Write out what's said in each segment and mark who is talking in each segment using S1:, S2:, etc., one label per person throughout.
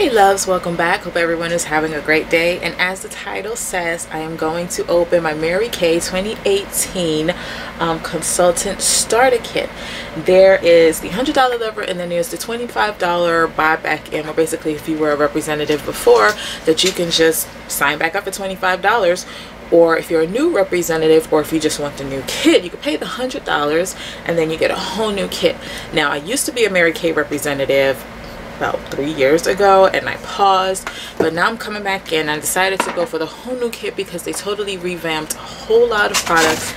S1: Hey loves, welcome back. Hope everyone is having a great day. And as the title says, I am going to open my Mary Kay 2018 Consultant Starter Kit. There is the $100 level and then there's the $25 buyback in, where basically if you were a representative before, that you can just sign back up for $25. Or if you're a new representative, or if you just want the new kit, you can pay the $100 and then you get a whole new kit. Now, I used to be a Mary Kay representative about 3 years ago and I paused, but now I'm coming back in. I decided to go for the whole new kit because they totally revamped a whole lot of products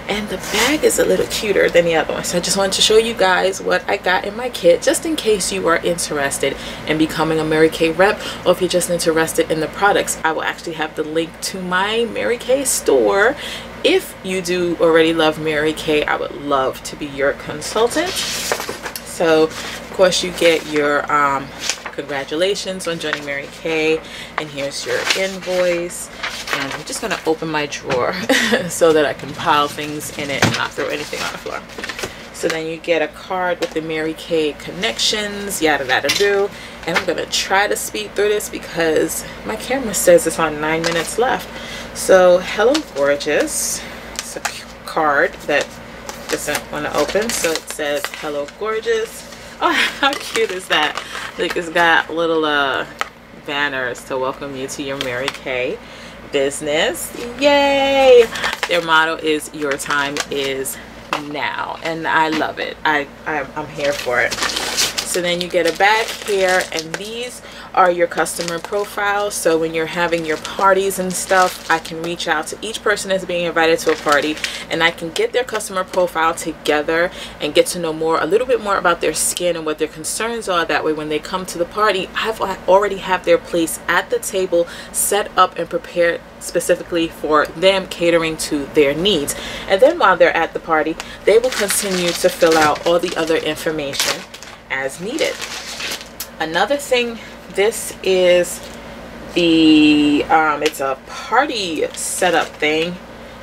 S1: and the bag is a little cuter than the other one. So I just wanted to show you guys what I got in my kit, just in case you are interested in becoming a Mary Kay rep, or if you're just interested in the products. I will actually have the link to my Mary Kay store. If you do already love Mary Kay, I would love to be your consultant. So of course you get your congratulations on joining Mary Kay, and here's your invoice. And I'm just gonna open my drawer so that I can pile things in it and not throw anything on the floor. So then you get a card with the Mary Kay connections, yada yada do. And I'm gonna try to speed through this because my camera says it's on 9 minutes left. So hello gorgeous. It's a card that doesn't want to open, so it says hello gorgeous. Oh, how cute is that? Like, it's got little banners to welcome you to your Mary Kay business. Yay! Their motto is your time is now, and I love it. I'm here for it. So then you get a bag here, and these are your customer profiles. So when you're having your parties and stuff, I can reach out to each person that's being invited to a party and I can get their customer profile together and get to know a little bit more about their skin and what their concerns are. That way when they come to the party, I already have their place at the table set up and prepared specifically for them, catering to their needs. And then while they're at the party, they will continue to fill out all the other information as needed. Another thing, this is the it's a party setup thing,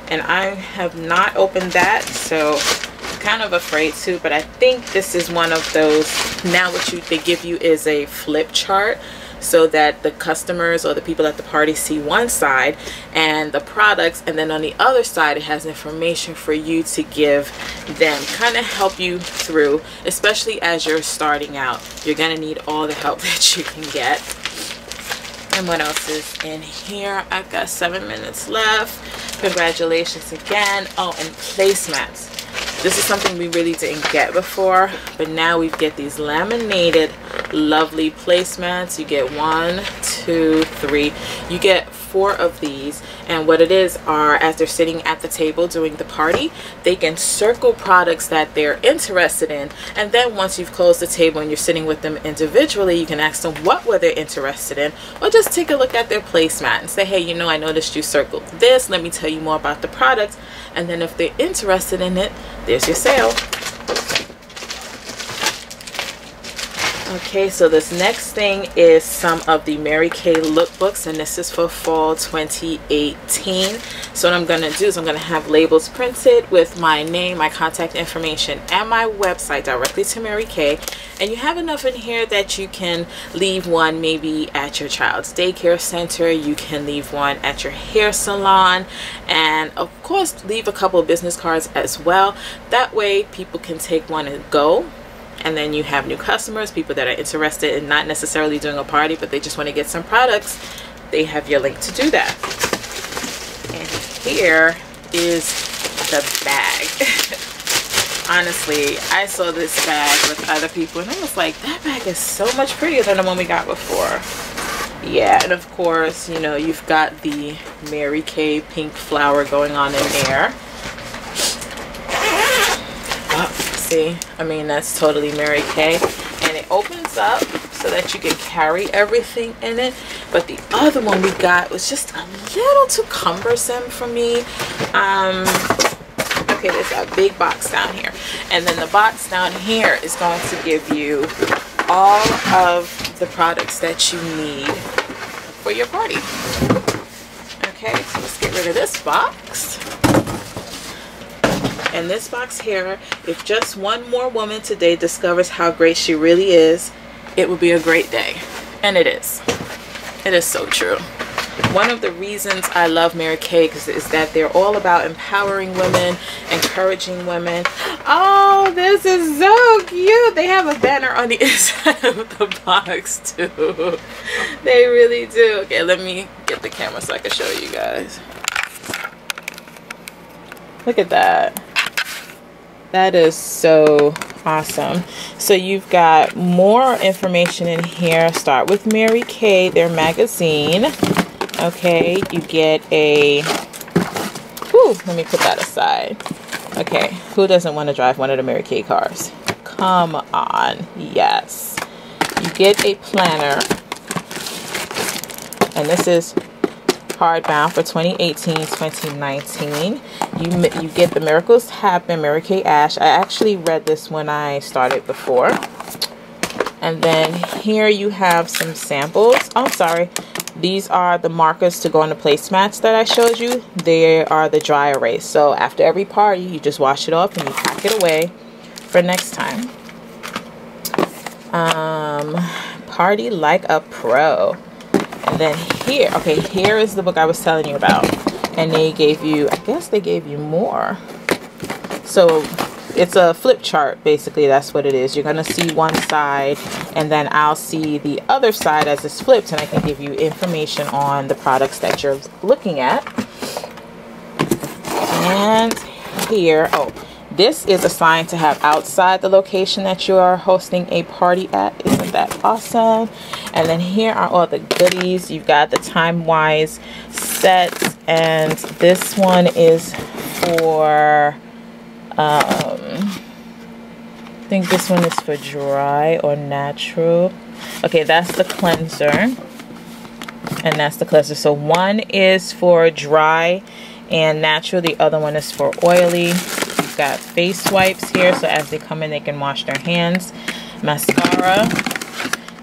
S1: and I have not opened that, so I'm kind of afraid to, but I think this is one of those. Now what they give you is a flip chart, so that the customers or the people at the party see one side and the products, and then on the other side it has information for you to give them, kind of help you through, especially as you're starting out. You're gonna need all the help that you can get. And what else is in here? I've got 7 minutes left. Congratulations again. Oh, and placemats. This is something we really didn't get before, but now we get these laminated lovely placemats. You get 1, 2, 3. You get 4 of these, and what it is are, as they're sitting at the table during the party, they can circle products that they're interested in, and then once you've closed the table and you're sitting with them individually, you can ask them what were they interested in, or just take a look at their placemat and say, hey, you know, I noticed you circled this, let me tell you more about the product. And then if they're interested in it, there's your sale. Okay, so this next thing is some of the Mary Kay lookbooks, and this is for fall 2018. So what I'm going to do is I'm going to have labels printed with my name, my contact information, and my website directly to Mary Kay. And you have enough in here that you can leave one maybe at your child's daycare center, you can leave one at your hair salon, and of course leave a couple of business cards as well. That way people can take one and go. And then you have new customers, people that are interested in not necessarily doing a party, but they just want to get some products. They have your link to do that. And here is the bag. Honestly, I saw this bag with other people and I was like, that bag is so much prettier than the one we got before. Yeah, and of course, you know, you've got the Mary Kay pink flower going on in there. See, I mean, that's totally Mary Kay, and it opens up so that you can carry everything in it. But the other one we got was just a little too cumbersome for me. Okay, there's a big box down here, and then the box down here is going to give you all of the products that you need for your party. Okay, so let's get rid of this box. And this box here, if just one more woman today discovers how great she really is, it will be a great day. And it is. It is so true. One of the reasons I love Mary Kay is that they're all about empowering women, encouraging women. Oh, this is so cute. They have a banner on the inside of the box too. They really do. Okay, let me get the camera so I can show you guys. Look at that. That is so awesome. So you've got more information in here. Start with Mary Kay, their magazine. Okay, you get a, let me put that aside. Okay, who doesn't want to drive one of the Mary Kay cars? Come on, yes. You get a planner, and this is hardbound for 2018-2019. You get the Miracles Happen, Mary Kay Ash. I actually read this when I started before. And then here you have some samples. Oh, sorry. These are the markers to go on the placemats that I showed you. They are the dry erase. So after every party, you just wash it off and you pack it away for next time. Party Like a Pro. And then here, okay, here is the book I was telling you about. And they gave you, I guess they gave you more. So it's a flip chart, basically. That's what it is. You're going to see one side, and then I'll see the other side as it's flipped, and I can give you information on the products that you're looking at. And here, oh, this is a sign to have outside the location that you are hosting a party at. Isn't that awesome? And then here are all the goodies. You've got the time-wise sets, and this one is for, I think this one is for dry or natural. Okay, that's the cleanser, and that's the cleanser. So one is for dry and natural, the other one is for oily. You've got face wipes here, so as they come in they can wash their hands. Mascara.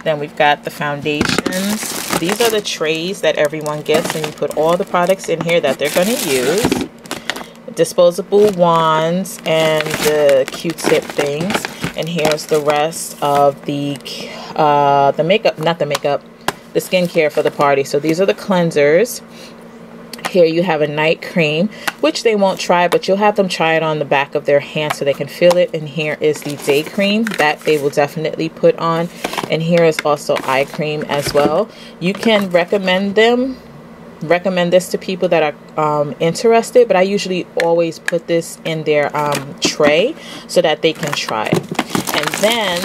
S1: Then we've got the foundations. These are the trays that everyone gets, and you put all the products in here that they're going to use. Disposable wands and the Q-tip things. And here's the rest of the makeup, not the makeup, the skincare for the party. So these are the cleansers. Here you have a night cream, which they won't try, but you'll have them try it on the back of their hand so they can feel it. And here is the day cream that they will definitely put on. And here is also eye cream as well. You can recommend this to people that are interested, but I usually always put this in their tray so that they can try it. And then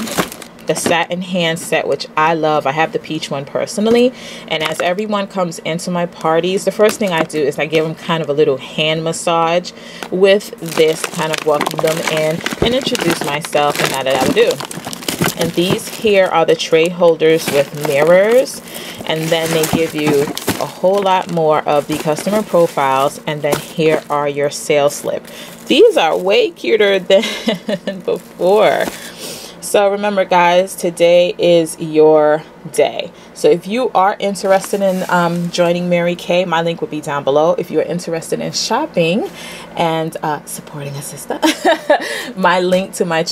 S1: the satin hand set, which I love. I have the peach one personally, and as everyone comes into my parties, the first thing I do is I give them kind of a little hand massage with this, kind of welcome them in and introduce myself, and that I would do. And these here are the tray holders with mirrors, and then they give you a whole lot more of the customer profiles, and then here are your sales slip. These are way cuter than before. So remember, guys, today is your day. So if you are interested in joining Mary Kay, my link will be down below. If you're interested in shopping and supporting a sister, my link to my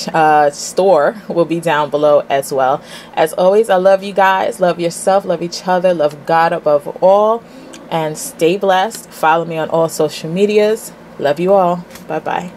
S1: store will be down below as well. As always, I love you guys. Love yourself, love each other, love God above all, and stay blessed. Follow me on all social medias. Love you all. Bye-bye.